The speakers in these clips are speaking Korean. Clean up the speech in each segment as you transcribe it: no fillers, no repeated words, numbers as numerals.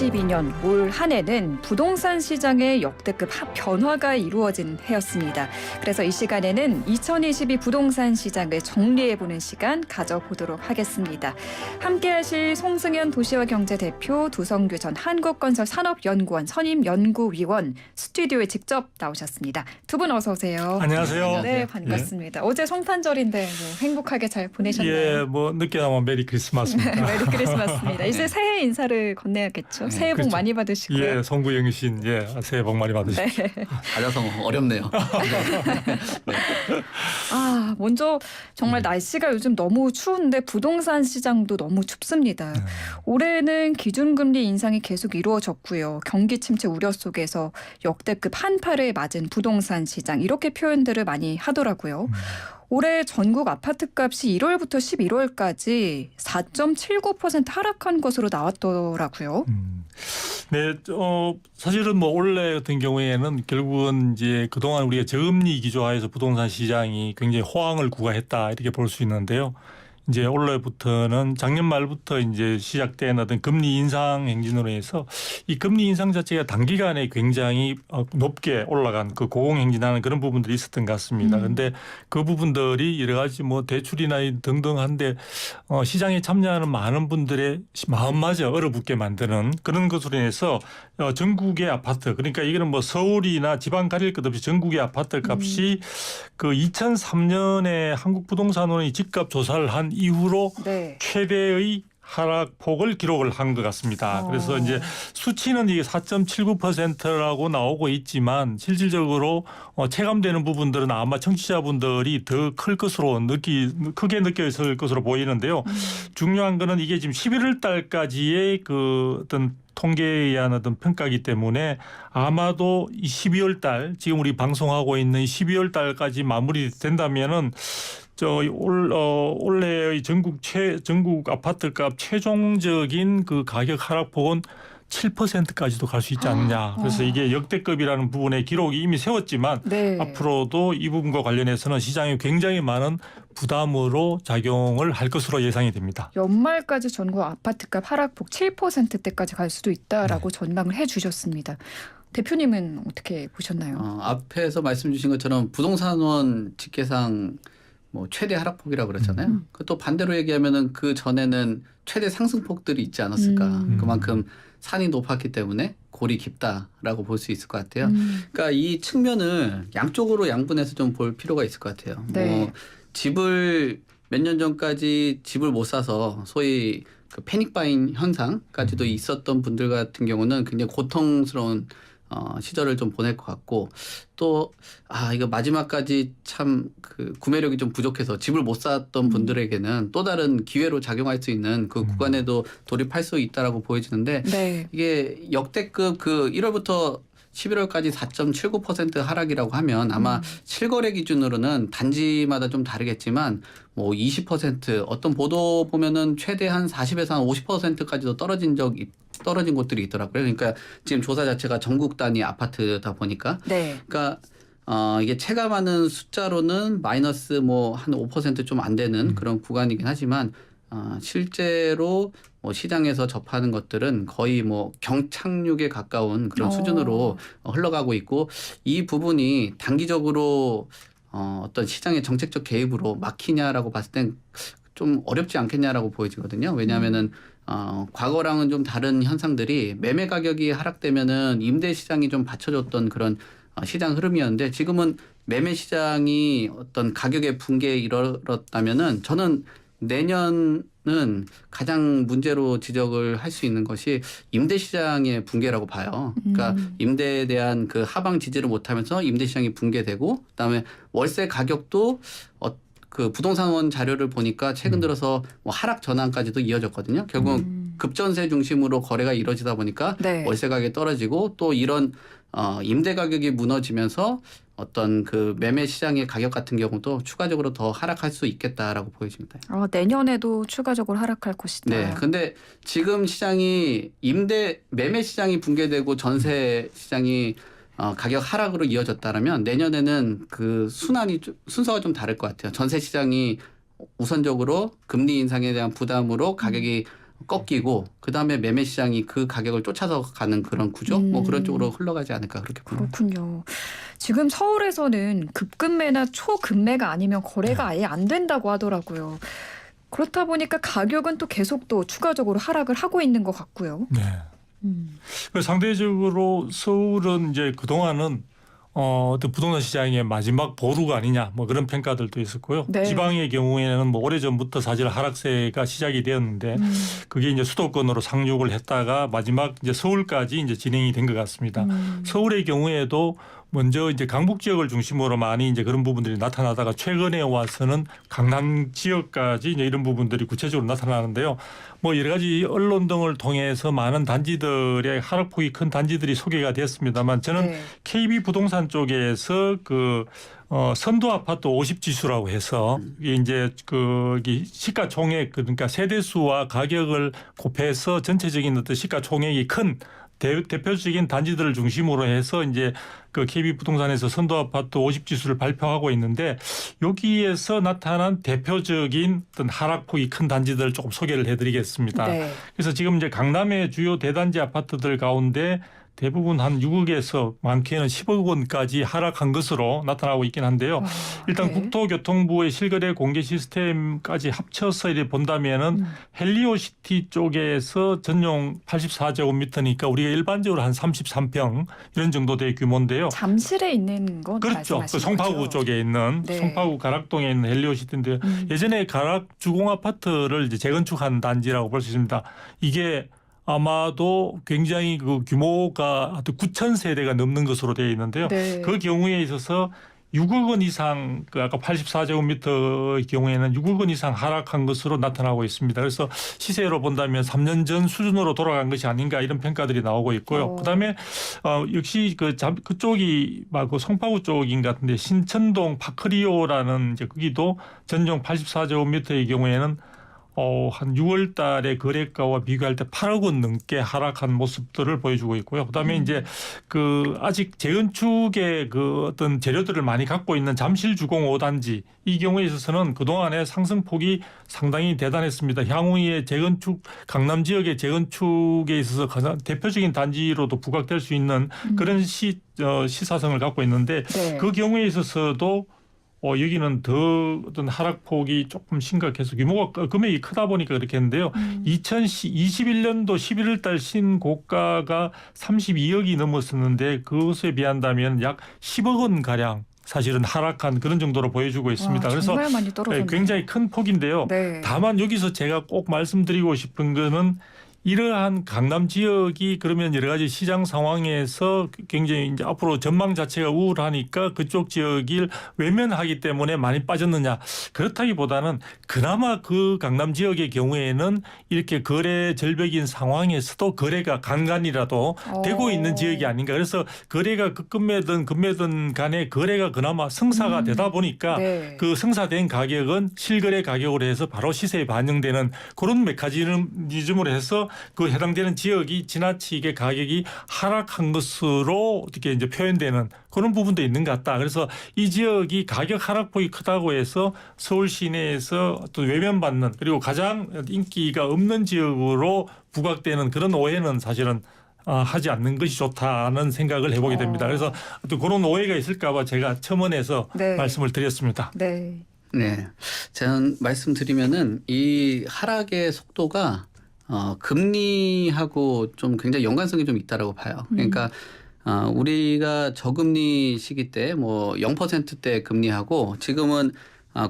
2022년 올 한 해는 부동산 시장의 역대급 변화가 이루어진 해였습니다. 그래서 이 시간에는 2022 부동산 시장을 정리해보는 시간 가져보도록 하겠습니다. 함께하실 송승현 도시와 경제 대표, 두성규 전 한국건설 산업연구원 선임연구위원 스튜디오에 직접 나오셨습니다. 두 분 어서 오세요. 안녕하세요. 네, 반갑습니다. 어제 성탄절인데 행복하게 잘 보내셨나요? 예, 뭐 늦게나마 메리 크리스마스입니다. 메리 크리스마스입니다. 이제 새해 인사를 건네야겠죠. 새해 복 그렇죠. 많이 받으시고요. 예, 성구영신 새해 복 많이 받으십시오. 네. 알아서 어렵네요. 먼저 정말 날씨가 요즘 너무 추운데 부동산 시장도 너무 춥습니다. 올해는 기준금리 인상이 계속 이루어졌고요. 경기 침체 우려 속에서 역대급 한파를 맞은 부동산 시장 이렇게 표현들을 많이 하더라고요. 올해 전국 아파트값이 1월부터 11월까지 4.79% 하락한 것으로 나왔더라고요. 네, 사실은 뭐 올해 같은 경우에는 결국은 이제 그동안 우리가 저금리 기조하에서 부동산 시장이 굉장히 호황을 구가했다 이렇게 볼 수 있는데요. 이제 올해부터는 작년 말부터 이제 시작된 어떤 금리 인상 행진으로 해서 이 금리 인상 자체가 단기간에 굉장히 높게 올라간 그 고공행진하는 그런 부분들이 있었던 것 같습니다. 그런데 그 부분들이 여러 가지 뭐 대출이나 등등한데 시장에 참여하는 많은 분들의 마음마저 얼어붙게 만드는 그런 것으로 인해서 전국의 아파트 그러니까 이거는 뭐 서울이나 지방 가릴 것 없이 전국의 아파트 값이 그 2003년에 한국부동산원이 집값 조사를 한 이후로 네. 최대의 하락폭을 기록을 한 것 같습니다. 그래서 이제 수치는 이게 4.79%라고 나오고 있지만 실질적으로 체감되는 부분들은 아마 청취자분들이 더 클 것으로 크게 느껴질 것으로 보이는데요. 중요한 거는 이게 지금 11월 달까지의 그 어떤 통계에 의한 어떤 평가이기 때문에 아마도 이 12월 달 지금 우리 방송하고 있는 12월 달까지 마무리된다면은 올해의 전국 아파트값 최종적인 그 가격 하락폭은 7%까지도 갈 수 있지 않느냐. 그래서 이게 역대급이라는 부분에 기록이 이미 세웠지만 네. 앞으로도 이 부분과 관련해서는 시장에 굉장히 많은 부담으로 작용을 할 것으로 예상이 됩니다. 연말까지 전국 아파트값 하락폭 7%대까지 갈 수도 있다라고 전망을 해주셨습니다. 대표님은 어떻게 보셨나요? 앞에서 말씀 주신 것처럼 부동산원 집계상 뭐 최대 하락폭이라고 그랬잖아요. 또 반대로 얘기하면은 그 전에는 최대 상승폭들이 있지 않았을까. 그만큼 산이 높았기 때문에 골이 깊다라고 볼 수 있을 것 같아요. 그러니까 이 측면을 양쪽으로 양분해서 좀 볼 필요가 있을 것 같아요. 네. 뭐 집을 몇 년 전까지 집을 못 사서 소위 그 패닉바잉 현상까지도 있었던 분들 같은 경우는 굉장히 고통스러운 시절을 좀 보낼 것 같고 또 이거 마지막까지 참 그 구매력이 좀 부족해서 집을 못 샀던 분들에게는 또 다른 기회로 작용할 수 있는 그 구간에도 돌입할 수 있다라고 보여지는데 네. 이게 역대급 그 1월부터 11월까지 4.79% 하락이라고 하면 아마 실거래 기준으로는 단지마다 좀 다르겠지만 뭐 20% 어떤 보도 보면은 최대한 40에서 한 50%까지도 떨어진 곳들이 있더라고요. 그러니까 지금 조사 자체가 전국 단위 아파트다 보니까 네. 그러니까 이게 체감하는 숫자로는 마이너스 뭐 한 5% 좀 안 되는 그런 구간이긴 하지만 실제로 뭐 시장에서 접하는 것들은 거의 뭐 경착륙에 가까운 그런 수준으로 흘러가고 있고 이 부분이 단기적으로 어떤 시장의 정책적 개입으로 막히냐라고 봤을 땐 좀 어렵지 않겠냐라고 보여지거든요. 왜냐하면은 과거랑은 좀 다른 현상들이 매매 가격이 하락되면은 임대 시장이 좀 받쳐줬던 그런 시장 흐름이었는데 지금은 매매 시장이 어떤 가격의 붕괴에 이르렀다면은 저는 내년은 가장 문제로 지적을 할 수 있는 것이 임대 시장의 붕괴라고 봐요. 그러니까 임대에 대한 그 하방 지지를 못하면서 임대 시장이 붕괴되고 그다음에 월세 가격도 그 부동산원 자료를 보니까 최근 들어서 뭐 하락 전환까지도 이어졌거든요. 결국 급전세 중심으로 거래가 이루어지다 보니까 네. 월세 가격이 떨어지고 또 이런 임대 가격이 무너지면서 어떤 그 매매 시장의 가격 같은 경우도 추가적으로 더 하락할 수 있겠다라고 보여집니다. 내년에도 추가적으로 하락할 것이다. 네. 근데 지금 시장이 매매 시장이 붕괴되고 전세 시장이 가격 하락으로 이어졌다라면 내년에는 그 순서가 좀 다를 것 같아요. 전세 시장이 우선적으로 금리 인상에 대한 부담으로 가격이 꺾이고 그다음에 매매 시장이 그 가격을 쫓아서 가는 그런 구조 뭐 그런 쪽으로 흘러가지 않을까 그렇게 봅니다. 그렇군요. 지금 서울에서는 급급매나 초급매가 아니면 거래가 아예 안 된다고 하더라고요. 그렇다 보니까 가격은 또 계속 또 추가적으로 하락을 하고 있는 것 같고요. 네. 상대적으로 서울은 이제 그동안은 어떤 부동산 시장의 마지막 보루가 아니냐 뭐 그런 평가들도 있었고요. 네. 지방의 경우에는 뭐 오래전부터 사실 하락세가 시작이 되었는데 그게 이제 수도권으로 상륙을 했다가 마지막 이제 서울까지 이제 진행이 된 것 같습니다. 서울의 경우에도 먼저 이제 강북 지역을 중심으로 많이 이제 그런 부분들이 나타나다가 최근에 와서는 강남 지역까지 이제 이런 부분들이 구체적으로 나타나는데요. 뭐 여러 가지 언론 등을 통해서 많은 단지들의 하락폭이 큰 단지들이 소개가 됐습니다만 저는 네. KB 부동산 쪽에서 그 선도 아파트 50지수라고 해서 이게 이제 그 시가총액 그러니까 세대수와 가격을 곱해서 전체적인 어떤 시가총액이 큰 대표적인 단지들을 중심으로 해서 이제 그 KB 부동산에서 선도 아파트 50지수를 발표하고 있는데 여기에서 나타난 대표적인 어떤 하락폭이 큰 단지들을 조금 소개를 해드리겠습니다. 네. 그래서 지금 이제 강남의 주요 대단지 아파트들 가운데 대부분 한 6억에서 많게는 10억 원까지 하락한 것으로 나타나고 있긴 한데요. 일단 네. 국토교통부의 실거래 공개 시스템까지 합쳐서 이렇게 본다면은 헬리오시티 쪽에서 전용 84제곱미터니까 우리가 일반적으로 한 33평 이런 정도 될 규모인데요. 잠실에 있는 건 그렇죠. 그 말씀하시는 송파구 거죠? 쪽에 있는 네. 송파구 가락동에 있는 헬리오시티인데 예전에 가락 주공 아파트를 이제 재건축한 단지라고 볼 수 있습니다. 이게 아마도 굉장히 그 규모가 9,000세대가 넘는 것으로 되어 있는데요. 네. 그 경우에 있어서 6억 원 이상 그 아까 84제곱미터의 경우에는 6억 원 이상 하락한 것으로 나타나고 있습니다. 그래서 시세로 본다면 3년 전 수준으로 돌아간 것이 아닌가 이런 평가들이 나오고 있고요. 그다음에 역시 그쪽이 그 송파구 쪽인 것 같은데 신천동 파크리오라는 이제 거기도 전용 84제곱미터의 경우에는 한 6월 달에 거래가와 비교할 때 8억 원 넘게 하락한 모습들을 보여주고 있고요. 그다음에 이제 그 아직 재건축의 그 어떤 재료들을 많이 갖고 있는 잠실 주공 5단지 이 경우에 있어서는 그동안의 상승폭이 상당히 대단했습니다. 향후에 재건축 강남 지역의 재건축에 있어서 가장 대표적인 단지로도 부각될 수 있는 그런 시사성을 갖고 있는데 네. 그 경우에 있어서도 여기는 더 어떤 하락폭이 조금 심각해서 규모가 금액이 크다 보니까 그렇게 했는데요. 2021년도 11월 달 신고가가 32억이 넘었었는데 그것에 비한다면 약 10억 원 가량 사실은 하락한 그런 정도로 보여주고 있습니다. 와, 그래서 정말 많이 떨어졌네요. 굉장히 큰 폭인데요. 네. 다만 여기서 제가 꼭 말씀드리고 싶은 거는 이러한 강남 지역이 그러면 여러 가지 시장 상황에서 굉장히 이제 앞으로 전망 자체가 우울하니까 그쪽 지역을 외면하기 때문에 많이 빠졌느냐 그렇다기보다는 그나마 그 강남 지역의 경우에는 이렇게 거래 절벽인 상황에서도 거래가 간간이라도 되고 있는 지역이 아닌가. 그래서 거래가 급매든 급매든 간에 거래가 그나마 성사가 되다 보니까 네. 그 성사된 가격은 실거래 가격으로 해서 바로 시세에 반영되는 그런 메커니즘으로 해서 그 해당되는 지역이 지나치게 가격이 하락한 것으로 어떻게 이제 표현되는 그런 부분도 있는 것 같다. 그래서 이 지역이 가격 하락폭이 크다고 해서 서울 시내에서 또 외면받는 그리고 가장 인기가 없는 지역으로 부각되는 그런 오해는 사실은 하지 않는 것이 좋다는 생각을 해보게 됩니다. 그래서 또 그런 오해가 있을까 봐 제가 첨언해서 네. 말씀을 드렸습니다. 네. 네, 저는 말씀드리면은 이 하락의 속도가 금리하고 좀 굉장히 연관성이 좀 있다라고 봐요. 그러니까 우리가 저금리 시기 때 뭐 0%대 금리하고 지금은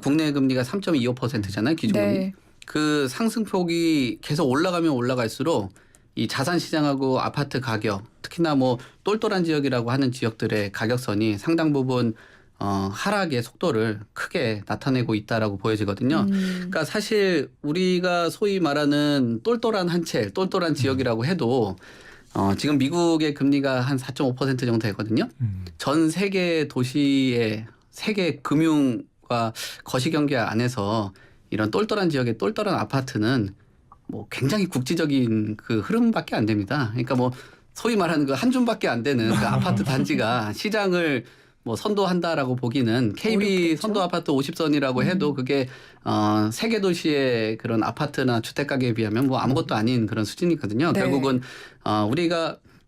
국내 금리가 3.25%잖아요. 기준금리. 네. 그 상승폭이 계속 올라가면 올라갈수록 이 자산 시장하고 아파트 가격, 특히나 뭐 똘똘한 지역이라고 하는 지역들의 가격선이 상당 부분 하락의 속도를 크게 나타내고 있다라고 보여지거든요. 그러니까 사실 우리가 소위 말하는 똘똘한 한 채, 똘똘한 지역이라고 해도 지금 미국의 금리가 한 4.5% 정도 되거든요. 전 세계 도시의 세계 금융과 거시경제 안에서 이런 똘똘한 지역의 똘똘한 아파트는 뭐 굉장히 국지적인 그 흐름밖에 안 됩니다. 그러니까 뭐 소위 말하는 그 한 줌밖에 안 되는 그 아파트 단지가 시장을 뭐 선도한다라고 보기는 KB 어렵겠죠? 선도 아파트 50선이라고 해도 그게 세계 도시의 그런 아파트나 주택 가격에 비하면 뭐 아무것도 아닌 그런 수준이거든요. 네. 결국은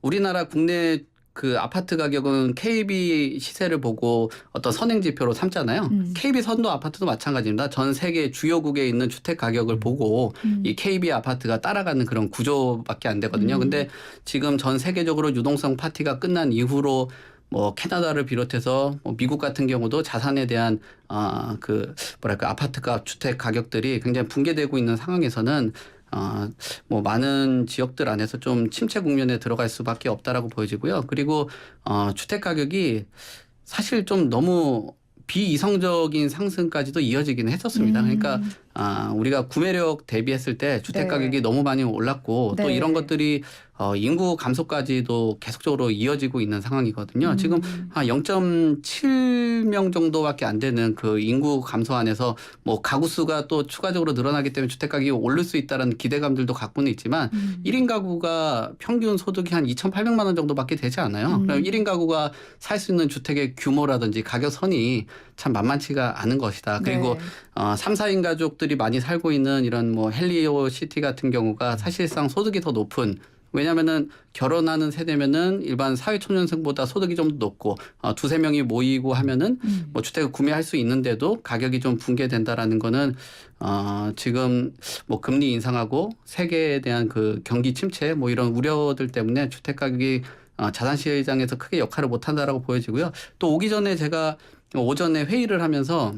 우리나라 국내 그 아파트 가격은 KB 시세를 보고 어떤 선행 지표로 삼잖아요. KB 선도 아파트도 마찬가지입니다. 전 세계 주요국에 있는 주택 가격을 보고 이 KB 아파트가 따라가는 그런 구조밖에 안 되거든요. 근데 지금 전 세계적으로 유동성 파티가 끝난 이후로 뭐 캐나다를 비롯해서 뭐 미국 같은 경우도 자산에 대한 아파트가 주택 가격들이 굉장히 붕괴되고 있는 상황에서는 뭐 많은 지역들 안에서 좀 침체 국면에 들어갈 수밖에 없다라고 보여지고요. 그리고 주택 가격이 사실 좀 너무 비이성적인 상승까지도 이어지긴 했었습니다. 그러니까 우리가 구매력 대비했을 때 주택 네. 가격이 너무 많이 올랐고 또 네. 이런 것들이 인구 감소까지도 계속적으로 이어지고 있는 상황이거든요. 지금 한 0.7명 정도밖에 안 되는 그 인구 감소 안에서 뭐 가구 수가 또 추가적으로 늘어나기 때문에 주택 가격이 오를 수 있다는 기대감들도 갖고는 있지만 1인 가구가 평균 소득이 한 2,800만 원 정도밖에 되지 않아요. 그럼 1인 가구가 살 수 있는 주택의 규모라든지 가격선이 참 만만치가 않은 것이다. 그리고 네. 3, 4인 가족들이 많이 살고 있는 이런 뭐 헬리오 시티 같은 경우가 사실상 소득이 더 높은 왜냐면은 결혼하는 세대면은 일반 사회초년생보다 소득이 좀 높고 두세 명이 모이고 하면은 뭐 주택을 구매할 수 있는데도 가격이 좀 붕괴된다라는 거는 지금 뭐 금리 인상하고 세계에 대한 그 경기 침체 뭐 이런 우려들 때문에 주택 가격이 자산 시장에서 크게 역할을 못 한다라고 보여지고요. 또 오기 전에 제가 오전에 회의를 하면서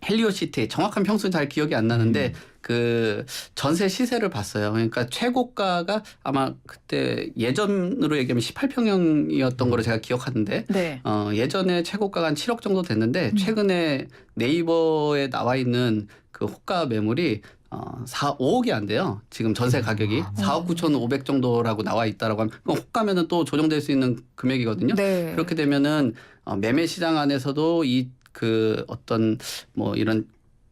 헬리오시티 정확한 평수는 잘 기억이 안 나는데 그 전세 시세를 봤어요. 그러니까 최고가가 아마 그때 예전으로 얘기하면 18평형이었던 거로 제가 기억하는데 네. 예전에 최고가가 한 7억 정도 됐는데 최근에 네이버에 나와 있는 그 호가 매물이 5억이 안 돼요. 지금 전세 가격이 4억 9,500 정도라고 나와 있다라고 하면 그럼 호가면은 또 조정될 수 있는 금액이거든요. 네. 그렇게 되면은 매매 시장 안에서도 그 어떤 뭐 이런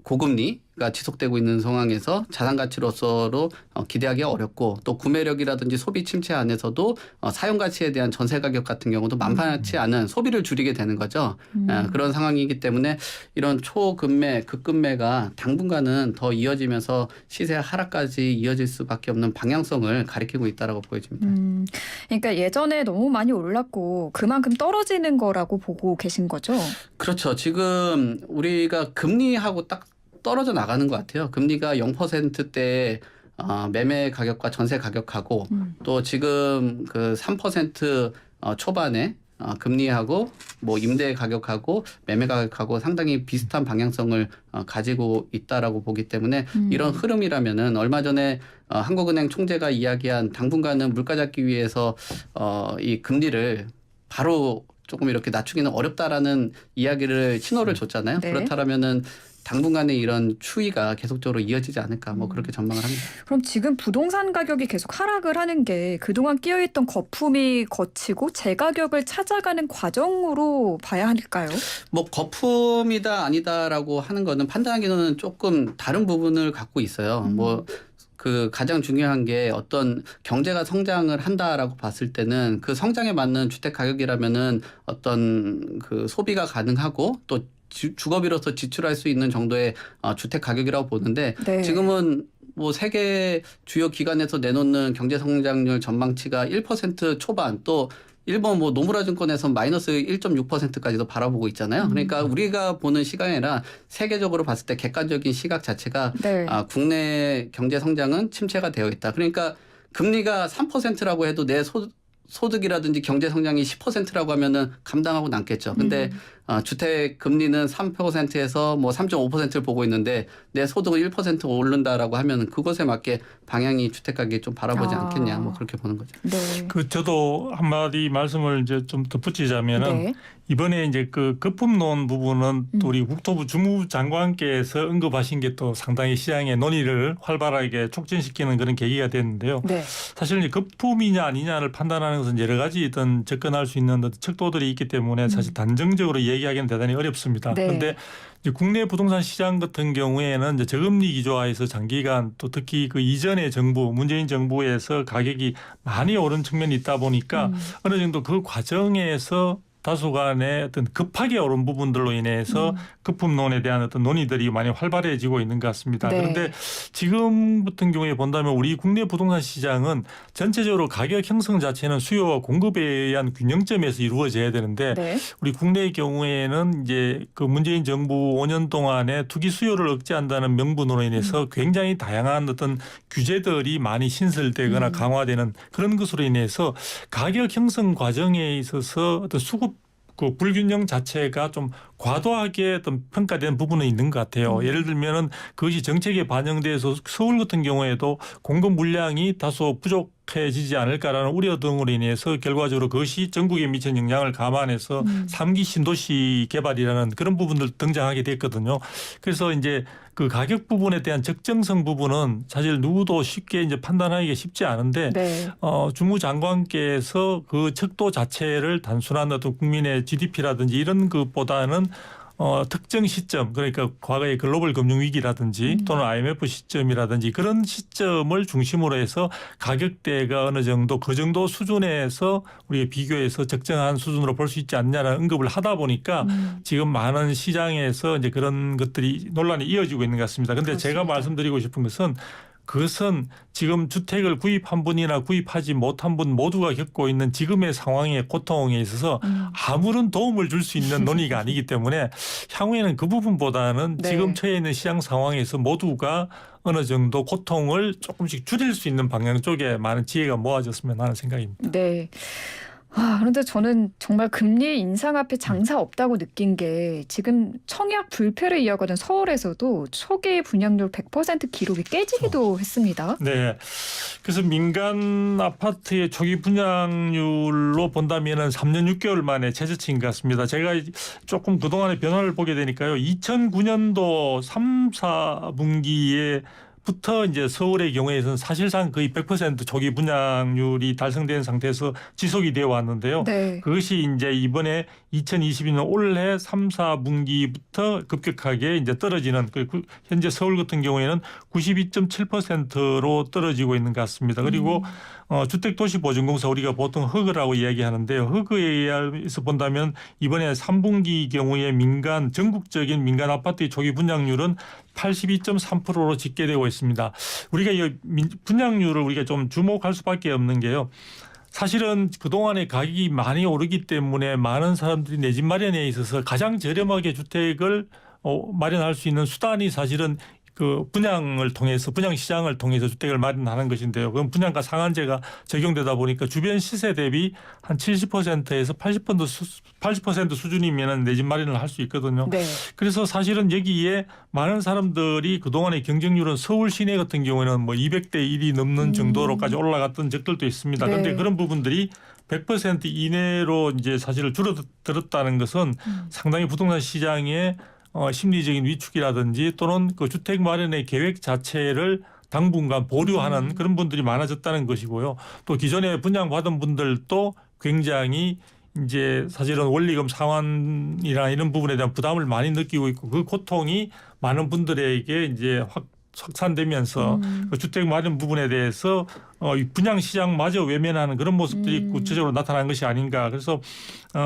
고금리가 지속되고 있는 상황에서 자산 가치로서로 기대하기가 어렵고 또 구매력이라든지 소비 침체 안에서도 사용 가치에 대한 전세 가격 같은 경우도 만만치 않은 소비를 줄이게 되는 거죠. 그런 상황이기 때문에 이런 초급매, 급급매가 당분간은 더 이어지면서 시세 하락까지 이어질 수밖에 없는 방향성을 가리키고 있다라고 보여집니다. 그러니까 예전에 너무 많이 올랐고 그만큼 떨어지는 거라고 보고 계신 거죠? 그렇죠. 지금 우리가 금리하고 딱 떨어져 나가는 것 같아요. 금리가 0%대 매매 가격과 전세 가격하고 또 지금 그 3% 초반에 금리하고 뭐 임대 가격하고 매매 가격하고 상당히 비슷한 방향성을 가지고 있다라고 보기 때문에 이런 흐름이라면은 얼마 전에 한국은행 총재가 이야기한 당분간은 물가 잡기 위해서 이 금리를 바로 조금 이렇게 낮추기는 어렵다라는 이야기를 신호를 줬잖아요. 네. 그렇다면은 당분간의 이런 추이가 계속적으로 이어지지 않을까 뭐 그렇게 전망을 합니다. 그럼 지금 부동산 가격이 계속 하락을 하는 게 그동안 끼어있던 거품이 거치고 재가격을 찾아가는 과정으로 봐야 할까요? 뭐 거품이다 아니다라고 하는 거는 판단하기는 조금 다른 부분을 갖고 있어요. 뭐 그 가장 중요한 게 어떤 경제가 성장을 한다라고 봤을 때는 그 성장에 맞는 주택 가격이라면은 어떤 그 소비가 가능하고 또 주거비로서 지출할 수 있는 정도의 주택 가격이라고 보는데 네. 지금은 뭐 세계 주요 기관에서 내놓는 경제 성장률 전망치가 1% 초반 또 일본 뭐 노무라 증권에서 마이너스 1.6%까지도 바라보고 있잖아요. 그러니까 우리가 보는 시각이 아니라 세계적으로 봤을 때 객관적인 시각 자체가 네. 국내 경제 성장은 침체가 되어 있다. 그러니까 금리가 3%라고 해도 내 소득이라든지 경제 성장이 10%라고 하면은 감당하고 남겠죠. 근데 주택 금리는 3%에서 뭐 3.5%를 보고 있는데 내 소득은 1% 오른다라고 하면은 그것에 맞게 방향이 주택 가격이 좀 바라보지 않겠냐 뭐 그렇게 보는 거죠. 네. 저도 한마디 말씀을 이제 좀 덧붙이자면은 네. 이번에 이제 그 거품론 부분은 또 우리 국토부 주무장관께서 언급하신 게 또 상당히 시장의 논의를 활발하게 촉진시키는 그런 계기가 됐는데요. 네. 사실 이제 거품이냐 아니냐를 판단하는 것은 여러 가지 어떤 접근할 수 있는 척도들이 있기 때문에 사실 단정적으로 얘기하기는 대단히 어렵습니다. 네. 그런데 이제 국내 부동산 시장 같은 경우에는 이제 저금리 기조하에서 장기간 또 특히 그 이전의 정부 문재인 정부에서 가격이 많이 오른 측면이 있다 보니까 어느 정도 그 과정에서 다소간의 어떤 급하게 오른 부분들로 인해서 거품론에 대한 어떤 논의들이 많이 활발해지고 있는 것 같습니다. 네. 그런데 지금 같은 경우에 본다면 우리 국내 부동산 시장은 전체적으로 가격 형성 자체는 수요와 공급에 의한 균형점에서 이루어져야 되는데 네. 우리 국내의 경우에는 이제 그 문재인 정부 5년 동안에 투기 수요를 억제한다는 명분으로 인해서 굉장히 다양한 어떤 규제들이 많이 신설되거나 강화되는 그런 것으로 인해서 가격 형성 과정에 있어서 어떤 수급 그 불균형 자체가 좀 과도하게 어떤 평가된 부분은 있는 것 같아요. 예를 들면은 그것이 정책에 반영돼서 서울 같은 경우에도 공급 물량이 다소 부족해지지 않을까라는 우려 등으로 인해서 결과적으로 그것이 전국에 미친 영향을 감안해서 3기 신도시 개발이라는 그런 부분들 등장하게 됐거든요. 그래서 이제 그 가격 부분에 대한 적정성 부분은 사실 누구도 쉽게 이제 판단하기가 쉽지 않은데 네. 주무장관께서 그 척도 자체를 단순한 어떤 국민의 GDP라든지 이런 것보다는 특정 시점 그러니까 과거의 글로벌 금융 위기라든지 또는 IMF 시점이라든지 그런 시점을 중심으로 해서 가격대가 어느 정도 그 정도 수준에서 우리가 비교해서 적정한 수준으로 볼 수 있지 않냐는 언급을 하다 보니까 지금 많은 시장에서 이제 그런 것들이 논란이 이어지고 있는 것 같습니다. 그런데 제가 말씀드리고 싶은 것은 그것은 지금 주택을 구입한 분이나 구입하지 못한 분 모두가 겪고 있는 지금의 상황의 고통에 있어서 아무런 도움을 줄 수 있는 논의가 아니기 때문에 향후에는 그 부분보다는 네. 지금 처해 있는 시장 상황에서 모두가 어느 정도 고통을 조금씩 줄일 수 있는 방향 쪽에 많은 지혜가 모아졌으면 하는 생각입니다. 네. 그런데 저는 정말 금리 인상 앞에 장사 없다고 느낀 게 지금 청약 불패를 이어가던 서울에서도 초기 분양률 100% 기록이 깨지기도 했습니다. 네. 그래서 민간 아파트의 초기 분양률로 본다면은 3년 6개월 만에 최저치인 것 같습니다. 제가 조금 그동안의 변화를 보게 되니까요. 2009년도 3, 4분기에 부터 이제 서울의 경우에는 사실상 거의 100% 초기 분양률이 달성된 상태에서 지속이 되어 왔는데요. 네. 그것이 이제 이번에 2022년 올해 3, 4분기부터 급격하게 이제 떨어지는 현재 서울 같은 경우에는 92.7%로 떨어지고 있는 것 같습니다. 그리고 주택도시보증공사 우리가 보통 허그라고 이야기하는데요. 허그에 의해서 본다면 이번에 3분기 경우에 전국적인 민간 아파트의 초기 분양률은 82.3%로 집계되고 있습니다. 우리가 이 분양률을 우리가 좀 주목할 수밖에 없는 게요. 사실은 그동안에 가격이 많이 오르기 때문에 많은 사람들이 내 집 마련에 있어서 가장 저렴하게 주택을 마련할 수 있는 수단이 사실은 그 분양을 통해서 분양 시장을 통해서 주택을 마련하는 것인데요. 그럼 분양가 상한제가 적용되다 보니까 주변 시세 대비 한 70%에서 80% 수준이면 내 집 마련을 할 수 있거든요. 네. 그래서 사실은 여기에 많은 사람들이 그동안의 경쟁률은 서울 시내 같은 경우에는 뭐 200대 1이 넘는 정도로까지 올라갔던 적들도 있습니다. 그런데 네. 그런 부분들이 100% 이내로 이제 사실을 줄어들었다는 것은 상당히 부동산 시장에 심리적인 위축이라든지 또는 그 주택 마련의 계획 자체를 당분간 보류하는 그런 분들이 많아졌다는 것이고요. 또 기존에 분양받은 분들도 굉장히 이제 사실은 원리금 상환이나 이런 부분에 대한 부담을 많이 느끼고 있고 그 고통이 많은 분들에게 이제 확산되면서 그 주택 마련 부분에 대해서 분양 시장마저 외면하는 그런 모습들이 구체적으로 나타난 것이 아닌가. 그래서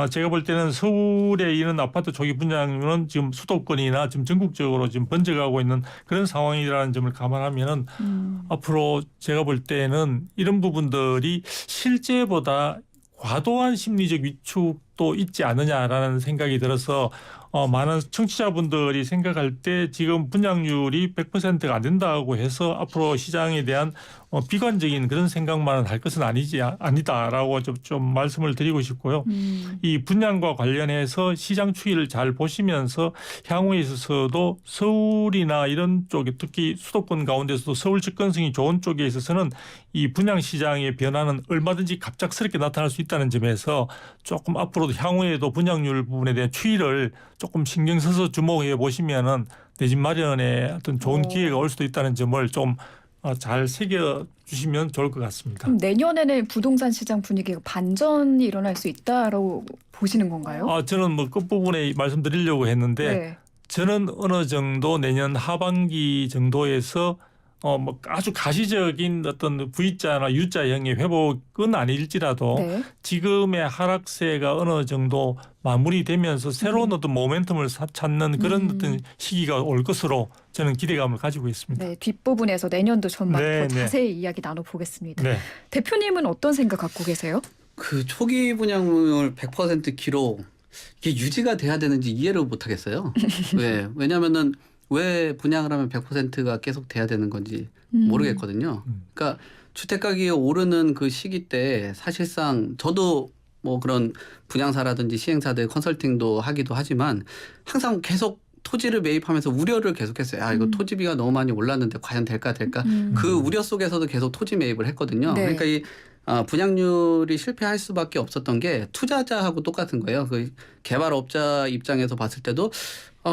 제가 볼 때는 서울에 있는 아파트 초기 분양률은 지금 수도권이나 지금 전국적으로 지금 번져가고 있는 그런 상황이라는 점을 감안하면은 앞으로 제가 볼 때는 이런 부분들이 실제보다 과도한 심리적 위축도 있지 않느냐라는 생각이 들어서 많은 청취자분들이 생각할 때 지금 분양률이 100%가 안 된다고 해서 앞으로 시장에 대한 비관적인 그런 생각만은 할 것은 아니다라고 좀 말씀을 드리고 싶고요. 이 분양과 관련해서 시장 추이를 잘 보시면서 향후에 있어서도 서울이나 이런 쪽에 특히 수도권 가운데서도 서울 접근성이 좋은 쪽에 있어서는 이 분양 시장의 변화는 얼마든지 갑작스럽게 나타날 수 있다는 점에서 조금 앞으로도 향후에도 분양률 부분에 대한 추이를 조금 신경 써서 주목해 보시면은 내 집 마련에 어떤 좋은 기회가 올 수도 있다는 점을 좀 잘 새겨 주시면 좋을 것 같습니다. 그럼 내년에는 부동산 시장 분위기가 반전이 일어날 수 있다라고 보시는 건가요? 저는 뭐 끝부분에 말씀드리려고 했는데 네. 저는 어느 정도 내년 하반기 정도에서 뭐 아주 가시적인 어떤 V자나 U자형의 회복은 아닐지라도 네. 지금의 하락세가 어느 정도 마무리되면서 새로운 어떤 모멘텀을 찾는 그런 어떤 시기가 올 것으로 저는 기대감을 가지고 있습니다. 네, 뒷부분에서 내년도 전망 네, 더 네. 자세히 이야기 나눠보겠습니다. 네. 대표님은 어떤 생각 갖고 계세요? 그 초기 분양률 100% 기록 이게 유지가 돼야 되는지 이해를 못 하겠어요. 왜? 왜냐면은 왜 분양을 하면 100%가 계속 돼야 되는 건지 모르겠거든요. 그러니까 주택 가격이 오르는 그 시기 때 사실상 저도 뭐 그런 분양사라든지 시행사들 컨설팅도 하기도 하지만 항상 계속 토지를 매입하면서 우려를 계속했어요. 아, 이거 토지비가 너무 많이 올랐는데 과연 될까? 그 우려 속에서도 계속 토지 매입을 했거든요. 네. 그러니까 이 분양률이 실패할 수밖에 없었던 게 투자자하고 똑같은 거예요. 그 개발업자 입장에서 봤을 때도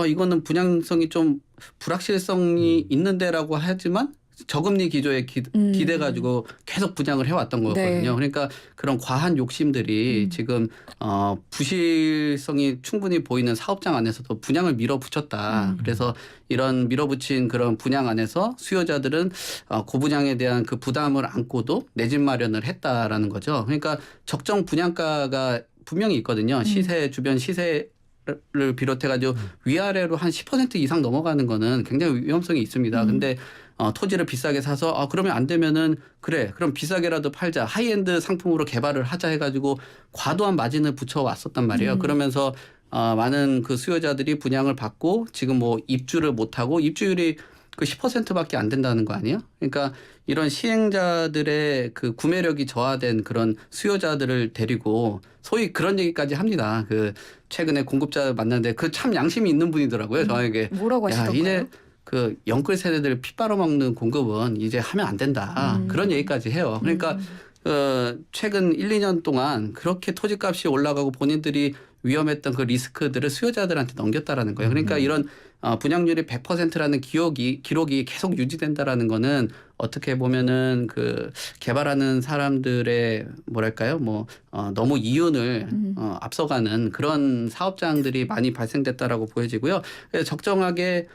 이거는 분양성이 좀 불확실성이 있는데라고 하지만 저금리 기조에 기대 가지고 계속 분양을 해왔던 거거든요. 네. 그러니까 그런 과한 욕심들이 지금 부실성이 충분히 보이는 사업장 안에서도 분양을 밀어붙였다. 그래서 이런 밀어붙인 그런 분양 안에서 수요자들은 고분양에 대한 그 부담을 안고도 내 집 마련을 했다라는 거죠. 그러니까 적정 분양가가 분명히 있거든요. 시세 주변 시세 를 비롯해가지고 위아래로 한 10% 이상 넘어가는 거는 굉장히 위험성이 있습니다. 근데 토지를 비싸게 사서 그러면 안 되면은 그래 그럼 비싸게라도 팔자 하이엔드 상품으로 개발을 하자 해가지고 과도한 마진을 붙여 왔었단 말이에요. 그러면서 많은 그 수요자들이 분양을 받고 지금 뭐 입주를 못하고 입주율이 그 10%밖에 안 된다는 거 아니에요? 그러니까 이런 시행자들의 그 구매력이 저하된 그런 수요자들을 데리고 소위 그런 얘기까지 합니다. 그 최근에 공급자 만났는데 그 참 양심이 있는 분이더라고요. 저에게. 뭐라고 하시던가요? 이제 그 영끌 세대들 피 빨아먹는 공급은 이제 하면 안 된다. 그런 얘기까지 해요. 그러니까 최근 1, 2년 동안 그렇게 토지값이 올라가고 본인들이 위험했던 그 리스크들을 수요자들한테 넘겼다라는 거예요. 그러니까 이런 분양률이 100%라는 기록이 계속 유지된다라는 거는 어떻게 보면은 그 개발하는 사람들의 뭐랄까요, 너무 이윤을 앞서가는 그런 사업장들이 많이 발생됐다라고 보여지고요. 그래서 적정하게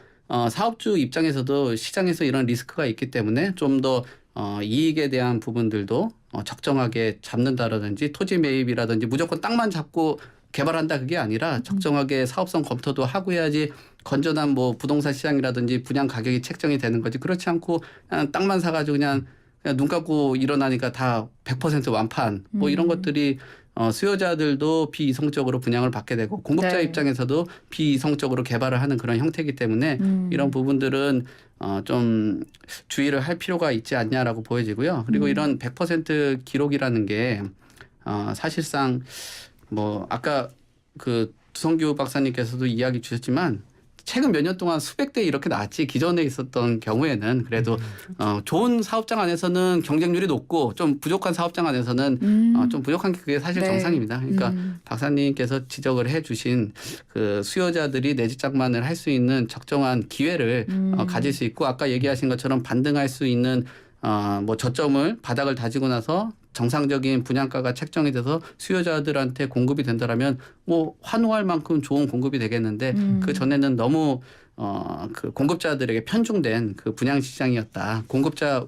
사업주 입장에서도 시장에서 이런 리스크가 있기 때문에 좀 더 이익에 대한 부분들도 적정하게 잡는다라든지 토지 매입이라든지 무조건 땅만 잡고 개발한다 그게 아니라 적정하게 사업성 검토도 하고 해야지 건전한 뭐 부동산 시장이라든지 분양 가격이 책정이 되는 거지. 그렇지 않고 그냥 땅만 사가지고 그냥 눈 감고 일어나니까 다 100% 완판 뭐 이런 것들이 수요자들도 비이성적으로 분양을 받게 되고 공급자 네. 입장에서도 비이성적으로 개발을 하는 그런 형태이기 때문에 이런 부분들은 좀 주의를 할 필요가 있지 않냐라고 보여지고요. 그리고 이런 100% 기록이라는 게 사실상 뭐 아까 그 두성규 박사님께서도 이야기 주셨지만 최근 몇 년 동안 수백 대 이렇게 나왔지 기존에 있었던 경우에는 그래도 좋은 사업장 안에서는 경쟁률이 높고 좀 부족한 사업장 안에서는 좀 부족한 게 그게 사실 네. 정상입니다. 그러니까 박사님께서 지적을 해주신 그 수요자들이 내 집 장만을 할 수 있는 적정한 기회를 가질 수 있고 아까 얘기하신 것처럼 반등할 수 있는 뭐 저점을 바닥을 다지고 나서 정상적인 분양가가 책정이 돼서 수요자들한테 공급이 된다라면 뭐 환호할 만큼 좋은 공급이 되겠는데 그 전에는 너무 그 공급자들에게 편중된 그 분양 시장이었다. 공급자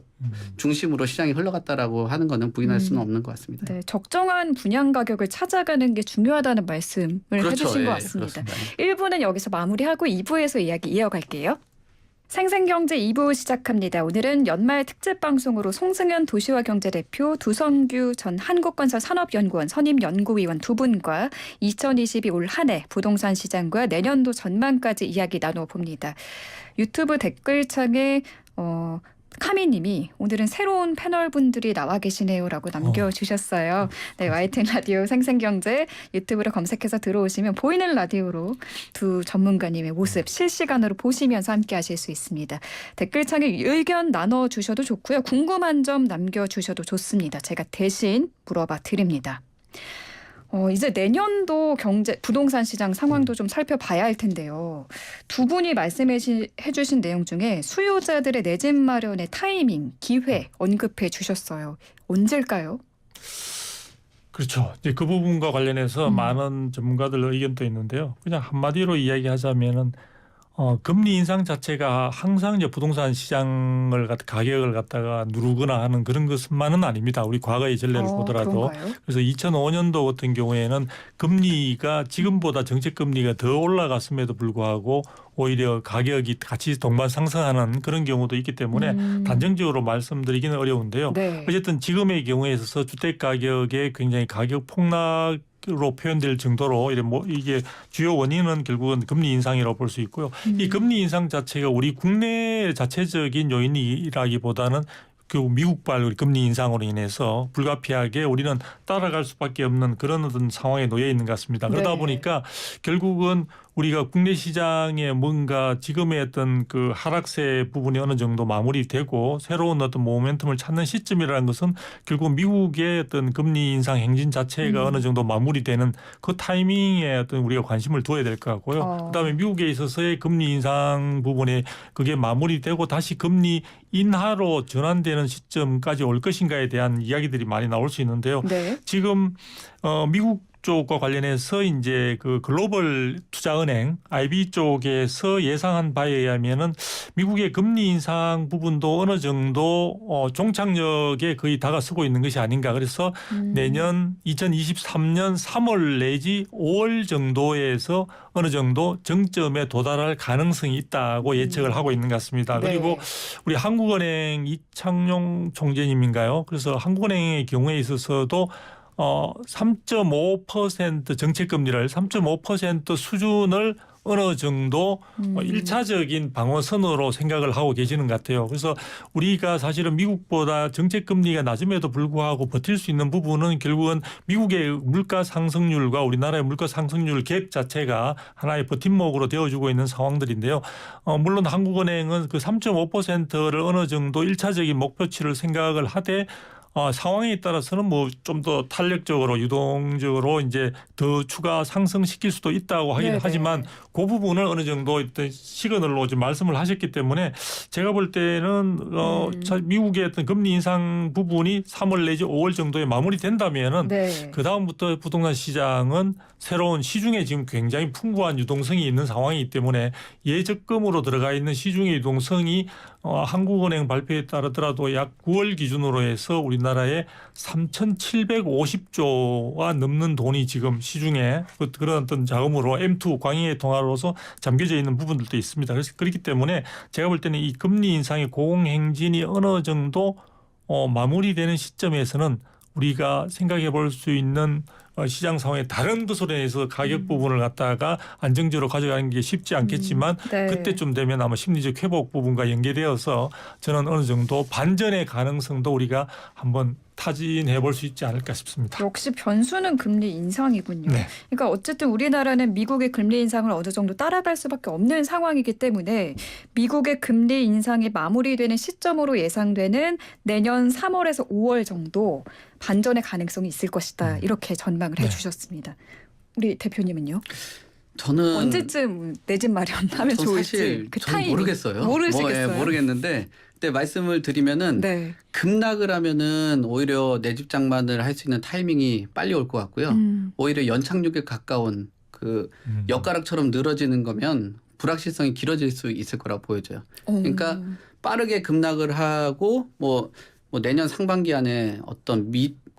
중심으로 시장이 흘러갔다라고 하는 거는 부인할 수는 없는 것 같습니다. 네, 적정한 분양 가격을 찾아가는 게 중요하다는 말씀을 그렇죠. 해주신 것 예, 같습니다. 그렇습니다. 1부는 여기서 마무리하고 2부에서 이야기 이어갈게요. 생생경제 2부 시작합니다. 오늘은 연말 특집 방송으로 송승현 도시화경제 대표, 두성규 전 한국건설 산업연구원 선임연구위원 두 분과 2022 올 한 해 부동산 시장과 내년도 전망까지 이야기 나눠봅니다. 유튜브 댓글창에 카미님이 오늘은 새로운 패널분들이 나와 계시네요라고 남겨주셨어요. 네, YTN 라디오 생생경제 유튜브로 검색해서 들어오시면 보이는 라디오로 두 전문가님의 모습 실시간으로 보시면서 함께하실 수 있습니다. 댓글창에 의견 나눠주셔도 좋고요. 궁금한 점 남겨주셔도 좋습니다. 제가 대신 물어봐 드립니다. 이제 내년도 부동산 시장 상황도 좀 살펴봐야 할 텐데요. 두 분이 말씀해 주신 내용 중에 수요자들의 내 집 마련의 타이밍, 기회 언급해 주셨어요. 언제일까요? 그렇죠. 이제 그 부분과 관련해서 많은 전문가들 의견도 있는데요. 그냥 한마디로 이야기하자면은 금리 인상 자체가 항상 이제 부동산 시장을 가격을 갖다가 누르거나 하는 그런 것만은 아닙니다. 우리 과거의 전례를 보더라도. 그런가요? 그래서 2005년도 같은 경우에는 금리가 지금보다 정책 금리가 더 올라갔음에도 불구하고 오히려 가격이 같이 동반 상승하는 그런 경우도 있기 때문에 단정적으로 말씀드리기는 어려운데요. 네. 어쨌든 지금의 경우에 있어서 주택 가격의 굉장히 가격 폭락 로 표현될 정도로 이게 주요 원인은 결국은 금리 인상이라고 볼 수 있고요. 이 금리 인상 자체가 우리 국내 자체적인 요인이라기보다는 그 미국발 금리 인상으로 인해서 불가피하게 우리는 따라갈 수밖에 없는 그런 어떤 상황에 놓여 있는 것 같습니다. 그러다 네. 보니까 결국은 우리가 국내 시장에 뭔가 지금의 어떤 그 하락세 부분이 어느 정도 마무리되고 새로운 어떤 모멘텀을 찾는 시점이라는 것은 결국 미국의 어떤 금리 인상 행진 자체가 어느 정도 마무리되는 그 타이밍에 어떤 우리가 관심을 두어야 될 것 같고요. 그다음에 미국에 있어서의 금리 인상 부분에 그게 마무리되고 다시 금리 인하로 전환되는 시점까지 올 것인가에 대한 이야기들이 많이 나올 수 있는데요. 네. 지금 미국 쪽과 관련해서 이제 그 글로벌 투자은행 IB 쪽에서 예상한 바에 의하면은 미국의 금리 인상 부분도 어느 정도 종착역에 거의 다가서고 있는 것이 아닌가. 그래서 내년 2023년 3월 내지 5월 정도에서 어느 정도 정점에 도달할 가능성이 있다고 예측을 하고 있는 것 같습니다. 네. 그리고 우리 한국은행 이창용 총재님인가요? 그래서 한국은행의 경우에 있어서도 3.5% 정책금리를 3.5% 수준을 어느 정도 1차적인 방어선으로 생각을 하고 계시는 것 같아요. 그래서 우리가 사실은 미국보다 정책금리가 낮음에도 불구하고 버틸 수 있는 부분은 결국은 미국의 물가 상승률과 우리나라의 물가 상승률 갭 자체가 하나의 버팀목으로 되어주고 있는 상황들인데요. 물론 한국은행은 그 3.5%를 어느 정도 1차적인 목표치를 생각을 하되 상황에 따라서는 뭐 좀 더 탄력적으로 유동적으로 이제 더 추가 상승시킬 수도 있다고 하긴 네네. 하지만 그 부분을 어느 정도 어떤 시그널로 좀 말씀을 하셨기 때문에 제가 볼 때는 미국의 어떤 금리 인상 부분이 3월 내지 5월 정도에 마무리된다면은 네. 그 다음부터 부동산 시장은 새로운 시중에 지금 굉장히 풍부한 유동성이 있는 상황이기 때문에 예적금으로 들어가 있는 시중의 유동성이 한국은행 발표에 따르더라도 약 9월 기준으로 해서 우리나라에 3,750조가 넘는 돈이 지금 시중에 그런 어떤 자금으로 M2 광의의 통화로서 잠겨져 있는 부분들도 있습니다. 그래서 그렇기 때문에 제가 볼 때는 이 금리 인상의 고공행진이 어느 정도 마무리되는 시점에서는 우리가 생각해 볼 수 있는 시장 상황의 다른 것으로 인해서 가격 부분을 갖다가 안정적으로 가져가는 게 쉽지 않겠지만 네. 그때쯤 되면 아마 심리적 회복 부분과 연계되어서 저는 어느 정도 반전의 가능성도 우리가 한번 타진해 볼 수 있지 않을까 싶습니다. 역시 변수는 금리 인상이군요. 네. 그러니까 어쨌든 우리나라는 미국의 금리 인상을 어느 정도 따라갈 수밖에 없는 상황이기 때문에 미국의 금리 인상이 마무리되는 시점으로 예상되는 내년 3월에서 5월 정도 반전의 가능성이 있을 것이다. 이렇게 전망을 해주셨습니다. 우리 대표님은요? 저는 언제쯤 내 집 마련하면 전 좋을지 사실 그 전 타이밍 모르겠어요. 모르시겠어요? 모르겠는데 근데 말씀을 드리면은 네. 급락을 하면은 오히려 내 집 장만을 할 수 있는 타이밍이 빨리 올 것 같고요. 오히려 연착륙에 가까운 그 엿가락처럼 늘어지는 거면 불확실성이 길어질 수 있을 거라고 보여져요. 그러니까 빠르게 급락을 하고 뭐 내년 상반기 안에 어떤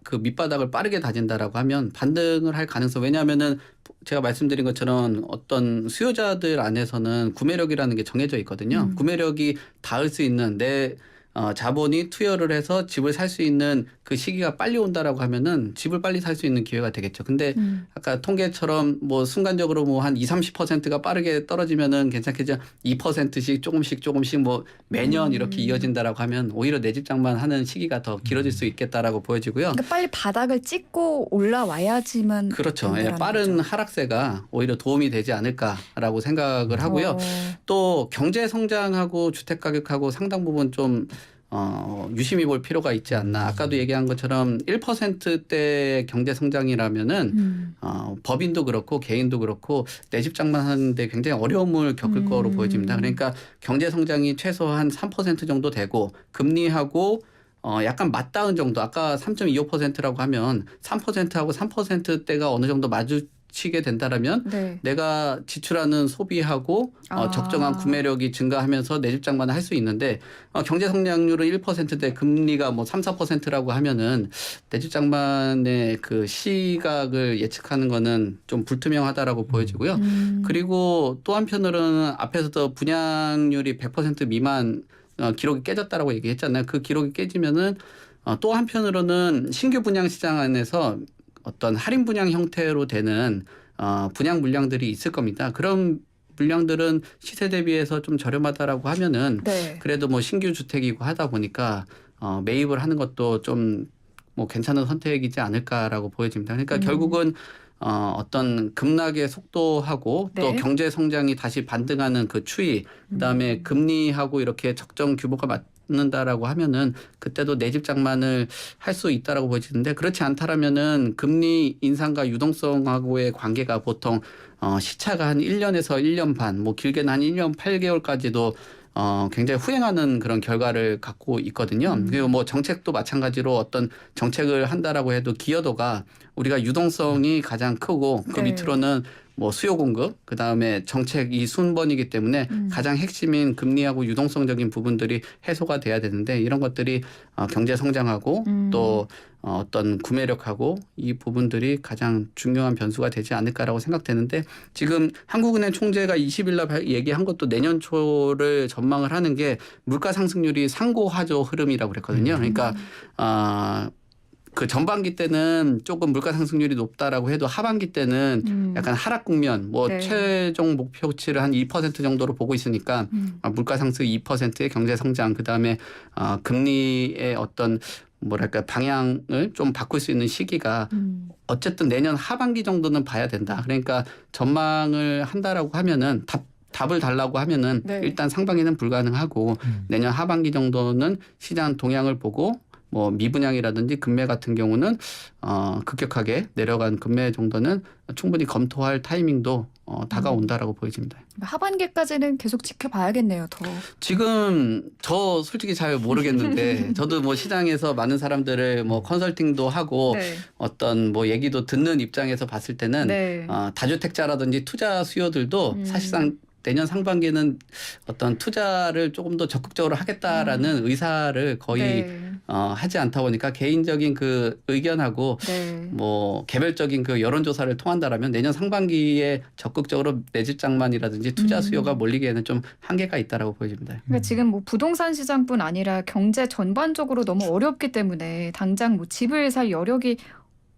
그 밑바닥을 빠르게 다진다라고 하면 반등을 할 가능성. 왜냐하면은 제가 말씀드린 것처럼 어떤 수요자들 안에서는 구매력이라는 게 정해져 있거든요. 구매력이 닿을 수 있는 내 자본이 투여를 해서 집을 살 수 있는 그 시기가 빨리 온다라고 하면은 집을 빨리 살 수 있는 기회가 되겠죠. 근데 아까 통계처럼 뭐 순간적으로 뭐 한 20-30%가 빠르게 떨어지면은 괜찮겠죠. 2%씩 조금씩 뭐 매년 이렇게 이어진다라고 하면 오히려 내 집 장만하는 시기가 더 길어질 수 있겠다라고 보여지고요. 그러니까 빨리 바닥을 찍고 올라와야지만 그렇죠. 예, 된다라는 빠른 거죠. 하락세가 오히려 도움이 되지 않을까라고 생각을 하고요. 또 경제 성장하고 주택 가격하고 상당 부분 좀 유심히 볼 필요가 있지 않나. 아까도 얘기한 것처럼 1%대 경제 성장이라면은 법인도 그렇고 개인도 그렇고 내 집 장만하는데 굉장히 어려움을 겪을 거로 보여집니다. 그러니까 경제 성장이 최소한 3% 정도 되고 금리하고 약간 맞닿은 정도. 아까 3.25%라고 하면 3%하고 3%대가 어느 정도 멈추게 된다라면 네. 내가 지출하는 소비하고 적정한 구매력이 증가하면서 내 집 장만을 할 수 있는데 경제 성장률은 1%대 금리가 뭐 3, 4%라고 하면은 내 집 장만의 그 시각을 예측하는 거는 좀 불투명하다라고 보여지고요. 그리고 또 한편으로는 앞에서도 분양률이 100% 미만 기록이 깨졌다라고 얘기했잖아요. 그 기록이 깨지면은 또 한편으로는 신규 분양 시장 안에서 어떤 할인 분양 형태로 되는 분양 물량들이 있을 겁니다. 그런 물량들은 시세 대비해서 좀 저렴하다라고 하면은 네. 그래도 뭐 신규 주택이고 하다 보니까 매입을 하는 것도 좀 뭐 괜찮은 선택이지 않을까라고 보여집니다. 그러니까 결국은 어떤 급락의 속도하고 네. 또 경제 성장이 다시 반등하는 그 추이, 그다음에 금리하고 이렇게 적정 규모가 맞는다라고 하면은 그때도 내 집 장만을 할 수 있다라고 보여지는데 그렇지 않다라면은 금리 인상과 유동성하고의 관계가 보통 시차가 한 1년에서 1년 반, 뭐 길게는 한 1년 8개월까지도 굉장히 후행하는 그런 결과를 갖고 있거든요. 그리고 뭐 정책도 마찬가지로 어떤 정책을 한다라고 해도 기여도가 우리가 유동성이 가장 크고 그 네. 밑으로는 뭐 수요 공급, 그 다음에 정책이 순번이기 때문에 가장 핵심인 금리하고 유동성적인 부분들이 해소가 돼야 되는데 이런 것들이 경제 성장하고 또 어떤 구매력하고 이 부분들이 가장 중요한 변수가 되지 않을까라고 생각되는데 지금 한국은행 총재가 20일 날 얘기한 것도 내년 초를 전망을 하는 게 물가 상승률이 상고하저 흐름이라고 그랬거든요. 그러니까 그 전반기 때는 조금 물가 상승률이 높다라고 해도 하반기 때는 약간 하락 국면, 뭐 네. 최종 목표치를 한 2% 정도로 보고 있으니까 물가 상승 2%의 경제 성장, 그 다음에 금리의 어떤 뭐랄까 방향을 좀 바꿀 수 있는 시기가 어쨌든 내년 하반기 정도는 봐야 된다. 그러니까 전망을 한다라고 하면은 답을 달라고 하면은 네. 일단 상반기는 불가능하고 내년 하반기 정도는 시장 동향을 보고 뭐 미분양이라든지 금매 같은 경우는 급격하게 내려간 금매 정도는 충분히 검토할 타이밍도 다가온다라고 보여집니다. 하반기까지는 계속 지켜봐야겠네요. 더. 지금 저 솔직히 잘 모르겠는데 저도 뭐 시장에서 많은 사람들을 뭐 컨설팅도 하고 네. 어떤 뭐 얘기도 듣는 입장에서 봤을 때는 네. 다주택자라든지 투자 수요들도 사실상 내년 상반기에는 어떤 투자를 조금 더 적극적으로 하겠다라는 의사를 거의 네. 하지 않다 보니까 개인적인 그 의견하고 네. 뭐 개별적인 그 여론조사를 통한다라면 내년 상반기에 적극적으로 내 집 장만이라든지 투자 수요가 몰리기에는 좀 한계가 있다라고 보여집니다. 그러니까 지금 뭐 부동산 시장뿐 아니라 경제 전반적으로 너무 어렵기 때문에 당장 뭐 집을 살 여력이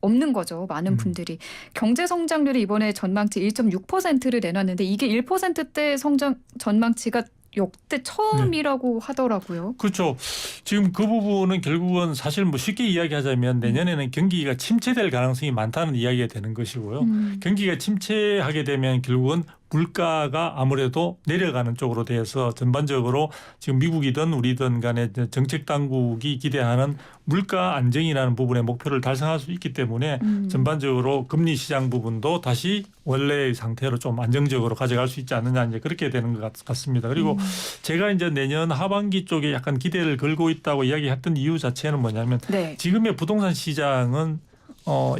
없는 거죠. 많은 분들이. 경제 성장률이 이번에 전망치 1.6%를 내놨는데 이게 1%대 성장 전망치가 역대 처음이라고 하더라고요. 그렇죠. 지금 그 부분은 결국은 사실 뭐 쉽게 이야기하자면 내년에는 경기가 침체될 가능성이 많다는 이야기가 되는 것이고요. 경기가 침체하게 되면 결국은 물가가 아무래도 내려가는 쪽으로 돼서 전반적으로 지금 미국이든 우리든 간에 정책 당국이 기대하는 물가 안정이라는 부분의 목표를 달성할 수 있기 때문에 전반적으로 금리 시장 부분도 다시 원래의 상태로 좀 안정적으로 가져갈 수 있지 않느냐 이제 그렇게 되는 것 같습니다. 그리고 제가 이제 내년 하반기 쪽에 약간 기대를 걸고 있다고 이야기했던 이유 자체는 뭐냐면 네. 지금의 부동산 시장은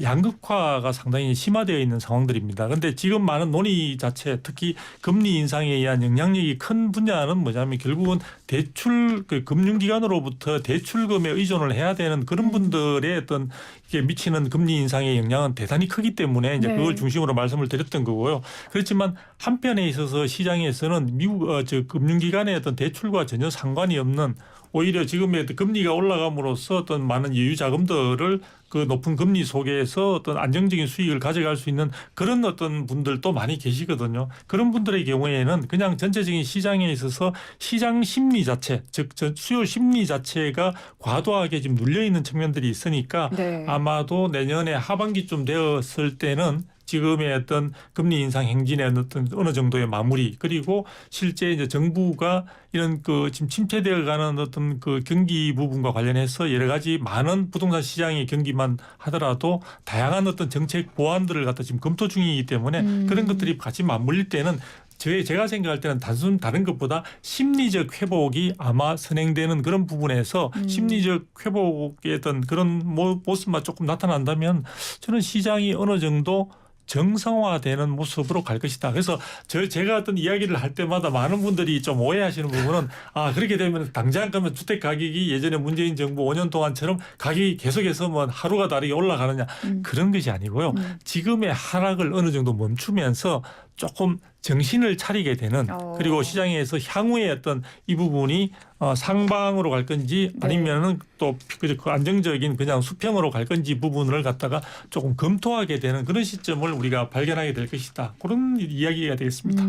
양극화가 상당히 심화되어 있는 상황들입니다. 그런데 지금 많은 논의 자체 특히 금리 인상에 의한 영향력이 큰 분야는 뭐냐면 결국은 대출 그 금융기관으로부터 대출금에 의존을 해야 되는 그런 분들의 어떤 이게 미치는 금리 인상의 영향은 대단히 크기 때문에 이제 네. 그걸 중심으로 말씀을 드렸던 거고요. 그렇지만 한편에 있어서 시장에서는 미국 금융기관의 어떤 대출과 전혀 상관이 없는 오히려 지금의 금리가 올라감으로써 어떤 많은 여유 자금들을 그 높은 금리 속에서 어떤 안정적인 수익을 가져갈 수 있는 그런 어떤 분들도 많이 계시거든요. 그런 분들의 경우에는 그냥 전체적인 시장에 있어서 시장 심리 자체, 즉 수요 심리 자체가 과도하게 지금 눌려 있는 측면들이 있으니까 네. 아마도 내년에 하반기쯤 되었을 때는 지금의 어떤 금리 인상 행진의 어떤 어느 정도의 마무리 그리고 실제 이제 정부가 이런 그 지금 침체되어 가는 어떤 그 경기 부분과 관련해서 여러 가지 많은 부동산 시장의 경기만 하더라도 다양한 어떤 정책 보완들을 갖다 지금 검토 중이기 때문에 그런 것들이 같이 맞물릴 때는 제가 생각할 때는 단순 다른 것보다 심리적 회복이 아마 선행되는 그런 부분에서 심리적 회복의 어떤 그런 모습만 조금 나타난다면 저는 시장이 어느 정도 정상화되는 모습으로 갈 것이다. 그래서 제가 어떤 이야기를 할 때마다 많은 분들이 좀 오해하시는 부분은 그렇게 되면 당장 가면 주택 가격이 예전에 문재인 정부 5년 동안처럼 가격이 계속해서 뭐 하루가 다르게 올라가느냐 그런 것이 아니고요. 지금의 하락을 어느 정도 멈추면서 조금 정신을 차리게 되는 그리고 시장에서 향후에 어떤 이 부분이 상방으로 갈 건지 아니면은 또 그 안정적인 그냥 수평으로 갈 건지 부분을 갖다가 조금 검토하게 되는 그런 시점을 우리가 발견하게 될 것이다. 그런 이야기가 되겠습니다.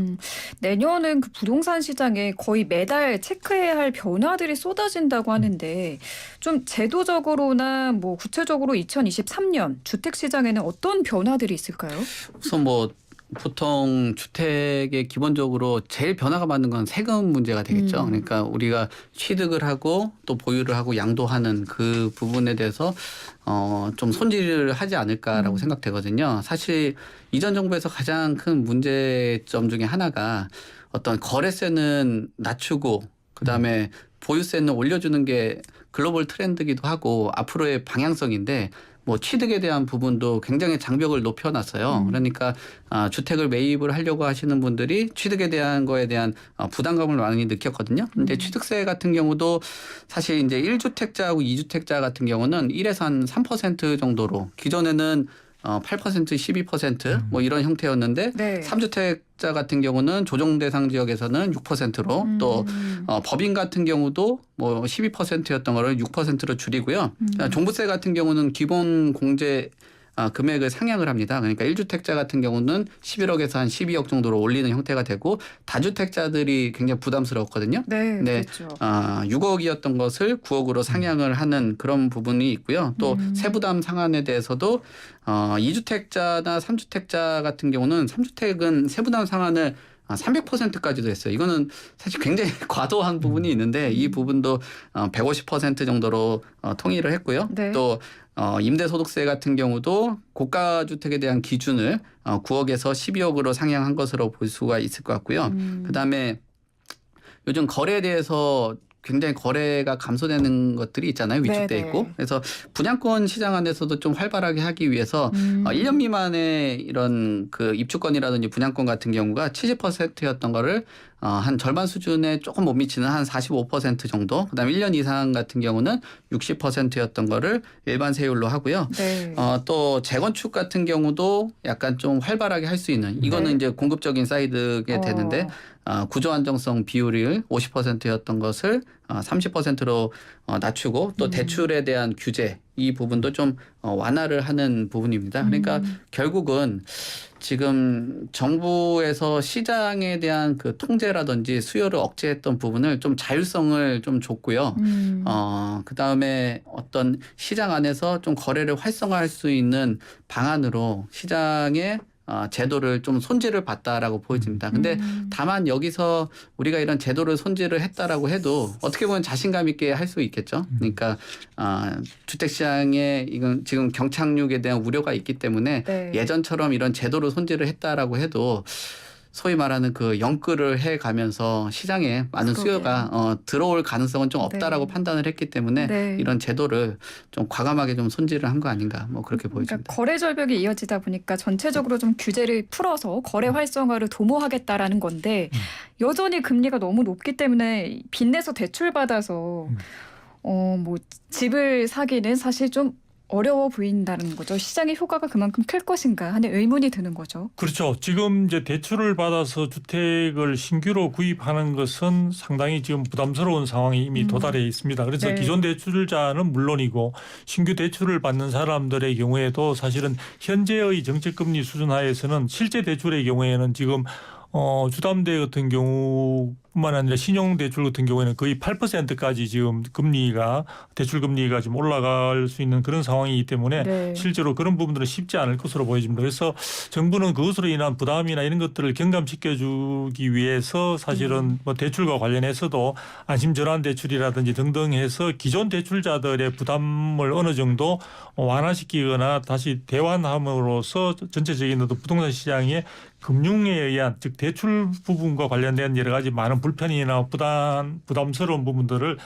내년은 그 부동산 시장에 거의 매달 체크해야 할 변화들이 쏟아진다고 하는데 좀 제도적으로나 뭐 구체적으로 2023년 주택 시장에는 어떤 변화들이 있을까요? 우선 뭐 보통 주택의 기본적으로 제일 변화가 많은 건 세금 문제가 되겠죠. 그러니까 우리가 취득을 하고 또 보유를 하고 양도하는 그 부분에 대해서 좀 손질을 하지 않을까라고 생각되거든요. 사실 이전 정부에서 가장 큰 문제점 중에 하나가 어떤 거래세는 낮추고 그다음에 보유세는 올려주는 게 글로벌 트렌드기도 하고 앞으로의 방향성인데 뭐 취득에 대한 부분도 굉장히 장벽을 높여놨어요. 그러니까 주택을 매입을 하려고 하시는 분들이 취득에 대한 거에 대한 부담감을 많이 느꼈거든요. 근데 취득세 같은 경우도 사실 이제 1주택자하고 2주택자 같은 경우는 1에서 한 3% 정도로 기존에는 8% 12% 뭐 이런 형태였는데 네. 3주택자 같은 경우는 조정 대상 지역에서는 6%로 또 법인 같은 경우도 뭐 12%였던 거를 6%로 줄이고요. 종부세 같은 경우는 기본 공제 금액을 상향을 합니다. 그러니까 1주택자 같은 경우는 11억에서 한 12억 정도로 올리는 형태가 되고 다주택자들이 굉장히 부담스러웠거든요. 네, 네. 그렇죠. 6억이었던 것을 9억으로 상향을 하는 그런 부분이 있고요. 또 세부담 상한에 대해서도 2주택자나 3주택자 같은 경우는 3주택은 세부담 상한을 300%까지도 했어요. 이거는 사실 굉장히 과도한 부분이 있는데 이 부분도 150% 정도로 통일을 했고요. 네. 또 임대소득세 같은 경우도 고가 주택에 대한 기준을 9억에서 12억으로 상향한 것으로 볼 수가 있을 것 같고요. 그다음에 요즘 거래에 대해서 굉장히 거래가 감소되는 것들이 있잖아요. 위축돼 네네. 있고. 그래서 분양권 시장 안에서도 좀 활발하게 하기 위해서 1년 미만의 이런 그 입주권이라든지 분양권 같은 경우가 70%였던 거를 한 절반 수준에 조금 못 미치는 한 45% 정도. 그다음에 1년 이상 같은 경우는 60%였던 거를 일반 세율로 하고요. 네. 또 재건축 같은 경우도 약간 좀 활발하게 할 수 있는 이거는 이제 공급적인 사이드게 되는데 구조 안정성 비율이 50%였던 것을 30%로 낮추고 또 대출에 대한 규제 이 부분도 좀 완화를 하는 부분입니다. 그러니까 결국은 지금 정부에서 시장에 대한 그 통제라든지 수요를 억제했던 부분을 좀 자율성을 좀 줬고요. 그다음에 어떤 시장 안에서 좀 거래를 활성화할 수 있는 방안으로 시장에 제도를 좀 손질을 봤다라고 보여집니다. 근데 다만 여기서 우리가 이런 제도를 손질을 했다라고 해도 어떻게 보면 자신감 있게 할 수 있겠죠. 그러니까 주택시장에 이건 지금 경착륙에 대한 우려가 있기 때문에 네. 예전처럼 이런 제도를 손질을 했다라고 해도 소위 말하는 그 영끌을 해가면서 시장에 많은 그러게요. 수요가 들어올 가능성은 좀 없다라고 네. 판단을 했기 때문에 네. 이런 제도를 좀 과감하게 좀 손질을 한 거 아닌가 뭐 그렇게 보여집니다. 그러니까 거래 절벽이 이어지다 보니까 전체적으로 좀 규제를 풀어서 거래 활성화를 도모하겠다라는 건데 여전히 금리가 너무 높기 때문에 빚내서 대출 받아서 뭐 집을 사기는 사실 좀 어려워 보인다는 거죠. 시장의 효과가 그만큼 클 것인가 하는 의문이 드는 거죠. 그렇죠. 지금 이제 대출을 받아서 주택을 신규로 구입하는 것은 상당히 지금 부담스러운 상황이 이미 도달해 있습니다. 그래서 네. 기존 대출자는 물론이고 신규 대출을 받는 사람들의 경우에도 사실은 현재의 정책금리 수준 하에서는 실제 대출의 경우에는 지금 주담대 같은 경우뿐만 아니라 신용대출 같은 경우에는 거의 8%까지 지금 금리가 대출 금리가 지금 올라갈 수 있는 그런 상황이기 때문에 네. 실제로 그런 부분들은 쉽지 않을 것으로 보여집니다. 그래서 정부는 그것으로 인한 부담이나 이런 것들을 경감시켜주기 위해서 사실은 뭐 대출과 관련해서도 안심전환 대출이라든지 등등 해서 기존 대출자들의 부담을 어느 정도 완화시키거나 다시 대환함으로써 전체적인 어떤 부동산 시장에 금융에 의한 즉 대출 부분과 관련된 여러 가지 많은 불편이나 부담스러운 부분들을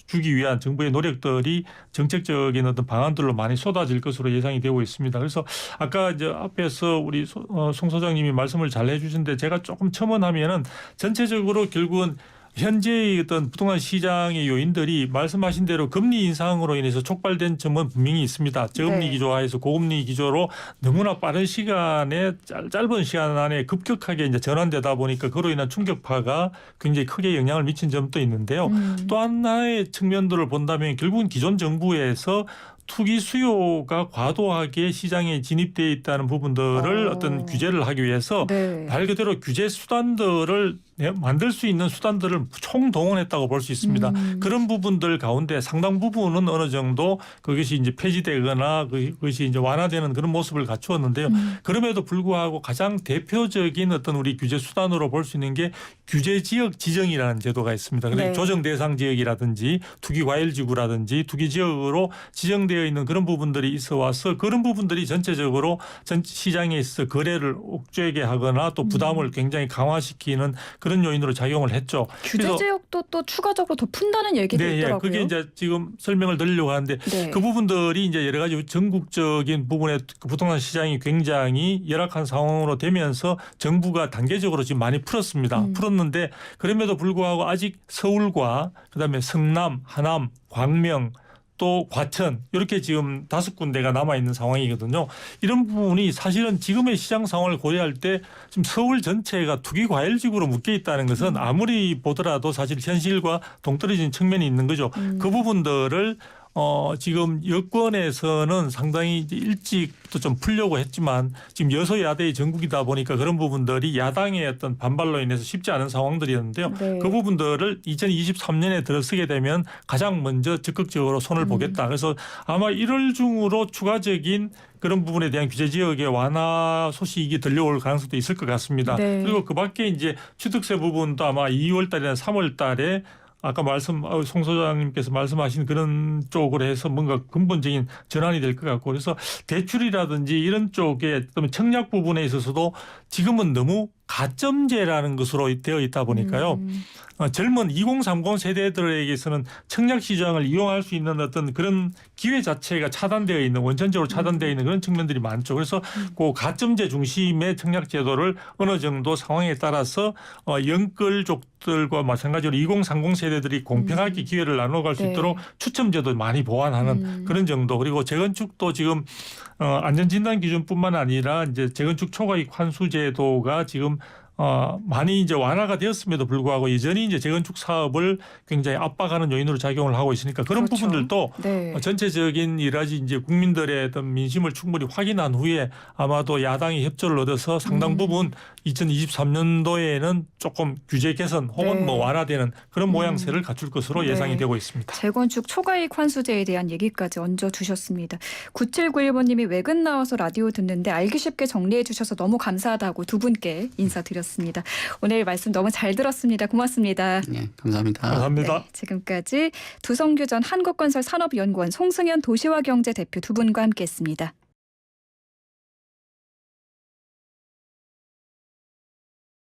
주기 위한 정부의 노력들이 정책적인 어떤 방안들로 많이 쏟아질 것으로 예상이 되고 있습니다. 그래서 아까 이제 앞에서 우리 송 소장님이 말씀을 잘 해주신데 제가 조금 첨언하면은 전체적으로 결국은 현재의 어떤 부동산 시장의 요인들이 말씀하신 대로 금리 인상으로 인해서 촉발된 점은 분명히 있습니다. 저금리 네. 기조화에서 고금리 기조로 너무나 빠른 시간에 짧은 시간 안에 급격하게 이제 전환되다 보니까 그로 인한 충격파가 굉장히 크게 영향을 미친 점도 있는데요. 또 하나의 측면들을 본다면 결국은 기존 정부에서 투기 수요가 과도하게 시장에 진입되어 있다는 부분들을 어떤 규제를 하기 위해서 네. 말 그대로 규제 수단들을 만들 수 있는 수단들을 총동원했다고 볼 수 있습니다. 그런 부분들 가운데 상당 부분은 어느 정도 그것이 이제 폐지되거나 그것이 이제 완화되는 그런 모습을 갖추었는데요. 그럼에도 불구하고 가장 대표적인 어떤 우리 규제 수단으로 볼 수 있는 게 규제 지역 지정이라는 제도가 있습니다. 그러니까 네. 조정 대상 지역이라든지 투기 과열 지구라든지 투기 지역으로 지정되어 있는 그런 부분들이 있어 와서 그런 부분들이 전체적으로 전 시장에 있어 거래를 옥죄게 하거나 또 부담을 굉장히 강화시키는 그런 요인으로 작용을 했죠. 규제 그래서 지역도 또 추가적으로 더 푼다는 얘기도 네, 있더라고요. 그게 이제 지금 설명을 드리려고 하는데 네. 그 부분들이 이제 여러 가지 전국적인 부분의 그 부동산 시장이 굉장히 열악한 상황으로 되면서 정부가 단계적으로 지금 많이 풀었습니다. 풀었는데 그럼에도 불구하고 아직 서울과 그다음에 성남, 하남, 광명 또 과천 이렇게 지금 5군데가 남아있는 상황이거든요. 이런 부분이 사실은 지금의 시장 상황을 고려할 때 지금 서울 전체가 투기 과열지구로 묶여 있다는 것은 아무리 보더라도 사실 현실과 동떨어진 측면이 있는 거죠. 그 부분들을 지금 여권에서는 상당히 이제 일찍부터 좀 풀려고 했지만 지금 여소야대의 전국이다 보니까 그런 부분들이 야당의 어떤 반발로 인해서 쉽지 않은 상황들이었는데요. 네. 그 부분들을 2023년에 들어서게 되면 가장 먼저 적극적으로 손을 보겠다. 그래서 아마 1월 중으로 추가적인 그런 부분에 대한 규제 지역의 완화 소식이 들려올 가능성도 있을 것 같습니다. 네. 그리고 그 밖에 이제 취득세 부분도 아마 2월 달이나 3월 달에 아까 송 소장님께서 말씀하신 그런 쪽으로 해서 뭔가 근본적인 전환이 될 것 같고 그래서 대출이라든지 이런 쪽에 청약 부분에 있어서도 지금은 너무 가점제라는 것으로 되어 있다 보니까요. 젊은 2030 세대들에게서는 청약 시장을 이용할 수 있는 어떤 그런 기회 자체가 차단되어 있는 원천적으로 차단되어 있는 그런 측면들이 많죠. 그래서 그 가점제 중심의 청약 제도를 어느 정도 상황에 따라서 영끌족들과 마찬가지로 2030 세대들이 공평하게 기회를 나눠갈 수 네. 있도록 추첨제도 많이 보완하는 그런 정도. 그리고 재건축도 지금 안전진단 기준뿐만 아니라 이제 재건축 초과이익 환수 제도가 지금 많이 이제 완화가 되었음에도 불구하고 여전히 이제 재건축 사업을 굉장히 압박하는 요인으로 작용을 하고 있으니까 그런 그렇죠. 부분들도 네. 전체적인 여러 가지 이제 국민들의 어떤 민심을 충분히 확인한 후에 아마도 야당이 협조를 얻어서 상당 부분 2023년도에는 조금 규제 개선 혹은 네. 뭐 완화되는 그런 모양새를 갖출 것으로 네. 예상이 되고 있습니다. 재건축 초과이익 환수제에 대한 얘기까지 얹어 두셨습니다. 9791번님이 외근 나와서 라디오 듣는데 알기 쉽게 정리해 주셔서 너무 감사하다고 두 분께 인사드렸습니다. 오늘 말씀 너무 잘 들었습니다. 고맙습니다. 네, 감사합니다. 감사합니다. 네, 지금까지 두성규 전 한국건설 산업연구원 송승현 도시화경제 대표 두 분과 함께했습니다.